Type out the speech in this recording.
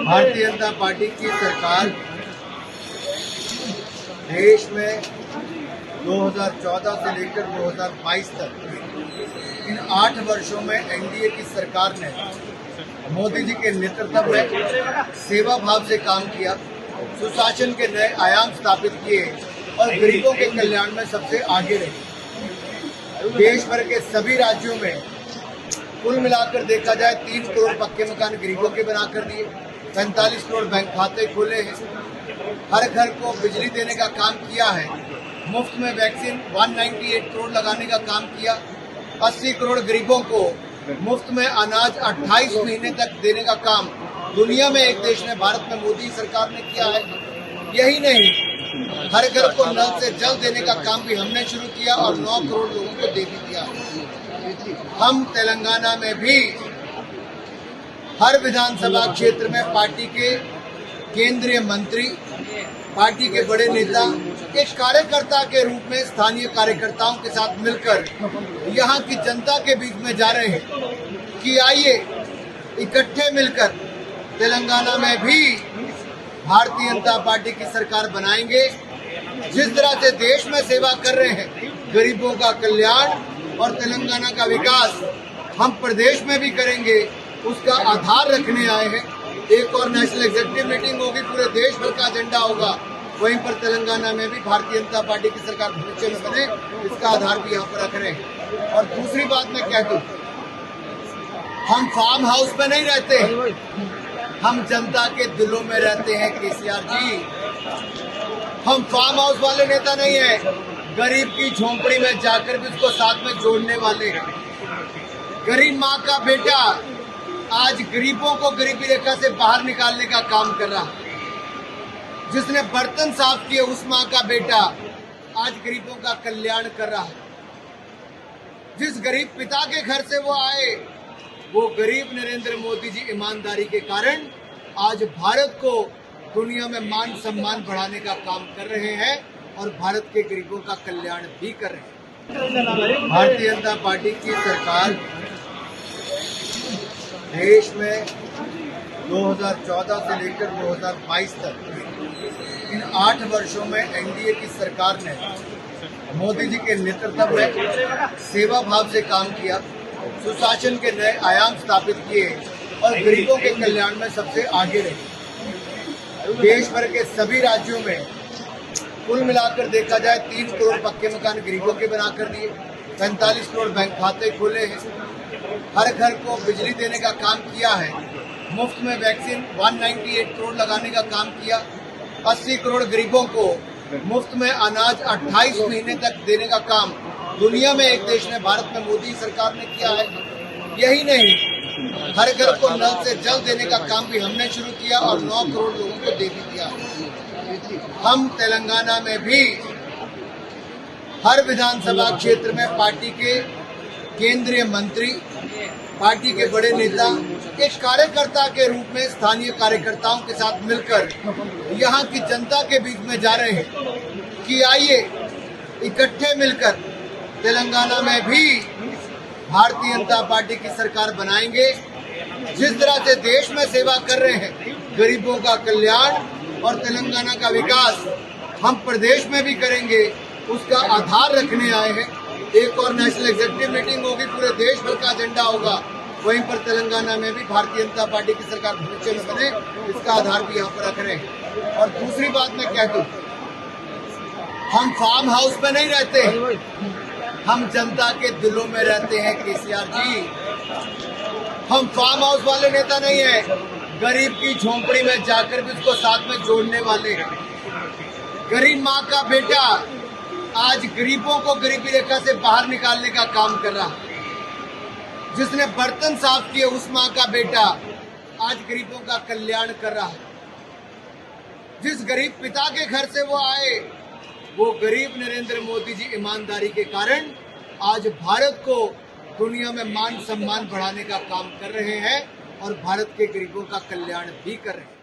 Bharatiya Janata party की सरकार देश में 2014 से लेकर 2022 तक इन 8 वर्षों में एनडीए की सरकार ने मोदी जी के नेतृत्व में सेवा भाव से काम किया, सुशासन के नए आयाम स्थापित किए और गरीबों के कल्याण में सबसे आगे रहे। देश भर के सभी राज्यों में कुल मिलाकर देखा जाए 3 करोड़ पक्के मकान गरीबों के बनाकर दिए, 45 करोड़ बैंक खाते खोले हैं, हर घर को बिजली देने का काम किया है, मुफ्त में वैक्सीन 198 करोड़ लगाने का काम किया, 80 करोड़ गरीबों को मुफ्त में अनाज 28 महीने तक देने का काम दुनिया में एक देश ने, भारत में मोदी सरकार ने किया है। यही नहीं, हर घर को नल से जल देने का काम भी हमने शुरू किया और 9 करोड़ लोगों को दे भी दिया। हम तेलंगाना में भी हर विधानसभा क्षेत्र में पार्टी के केंद्रीय मंत्री, पार्टी के बड़े नेता एक कार्यकर्ता के रूप में स्थानीय कार्यकर्ताओं के साथ मिलकर यहाँ की जनता के बीच में जा रहे हैं कि आइए इकट्ठे मिलकर तेलंगाना में भी भारतीय जनता पार्टी की सरकार बनाएंगे। जिस तरह से देश में सेवा कर रहे हैं, गरीबों का कल्याण और तेलंगाना का विकास हम प्रदेश में भी करेंगे, उसका आधार रखने आए हैं। एक और नेशनल एग्जीक्यूटिव मीटिंग होगी, पूरे देश भर का एजेंडा होगा, वहीं पर तेलंगाना में भी भारतीय जनता पार्टी की सरकार भविष्य में बने, इसका आधार भी यहाँ पर रख रहे हैं। और दूसरी बात मैं कह दूं, हम फार्म हाउस में नहीं रहते, हम जनता के दिलों में रहते हैं केसीआर जी। हम फार्म हाउस वाले नेता नहीं है, गरीब की झोंपड़ी में जाकर भी उसको साथ में जोड़ने वाले हैं। गरीब माँ का बेटा आज गरीबों को गरीबी रेखा से बाहर निकालने का काम कर रहा है। जिसने बर्तन साफ किए उस माँ का बेटा आज गरीबों का कल्याण कर रहा है। जिस गरीब पिता के घर से वो आए, वो गरीब नरेंद्र मोदी जी ईमानदारी के कारण आज भारत को दुनिया में मान सम्मान बढ़ाने का काम कर रहे हैं और भारत के गरीबों का कल्याण भी कर रहे हैं। भारतीय जनता पार्टी की सरकार देश में 2014 से लेकर 2022 तक इन 8 वर्षों में एनडीए की सरकार ने मोदी जी के नेतृत्व में सेवा भाव से काम किया, सुशासन के नए आयाम स्थापित किए और गरीबों के कल्याण में सबसे आगे रहे। देश भर के सभी राज्यों में कुल मिलाकर देखा जाए 3 करोड़ पक्के मकान गरीबों के बनाकर दिए, 45 करोड़ बैंक खाते खोले हैं, हर घर को बिजली देने का काम किया है, मुफ्त में वैक्सीन 198 करोड़ लगाने का काम किया, 80 करोड़ गरीबों को मुफ्त में अनाज 28 महीने तक देने का काम दुनिया में एक देश ने, भारत में मोदी सरकार ने किया है। यही नहीं, हर घर को नल से जल देने का काम भी हमने शुरू किया और 9 करोड़ लोगों को दे भी दिया। हम तेलंगाना में भी हर विधानसभा क्षेत्र में पार्टी के केंद्रीय मंत्री, पार्टी के बड़े नेता एक कार्यकर्ता के रूप में स्थानीय कार्यकर्ताओं के साथ मिलकर यहाँ की जनता के बीच में जा रहे हैं कि आइए इकट्ठे मिलकर तेलंगाना में भी भारतीय जनता पार्टी की सरकार बनाएंगे। जिस तरह से देश में सेवा कर रहे हैं, गरीबों का कल्याण और तेलंगाना का विकास हम प्रदेश में भी करेंगे, उसका आधार रखने आए हैं। एक और नेशनल एग्जीक्यूटिव मीटिंग होगी, पूरे देश भर का एजेंडा होगा, वहीं पर तेलंगाना में भी भारतीय जनता पार्टी की सरकार भविष्य में बने, इसका आधार भी यहाँ पर रख रहे हैं। और दूसरी बात मैं कह दूं, हम फार्म हाउस में नहीं रहते, हम जनता के दिलों में रहते हैं केसीआर जी। हम फार्म हाउस वाले नेता नहीं है, गरीब की झोंपड़ी में जाकर भी उसको साथ में जोड़ने वाले हैं। गरीब माँ का बेटा आज गरीबों को गरीबी रेखा से बाहर निकालने का काम कर रहा है। जिसने बर्तन साफ किए उस माँ का बेटा आज गरीबों का कल्याण कर रहा है। जिस गरीब पिता के घर से वो आए, वो गरीब नरेंद्र मोदी जी ईमानदारी के कारण आज भारत को दुनिया में मान सम्मान बढ़ाने का काम कर रहे हैं और भारत के गरीबों का कल्याण भी कर रहे हैं।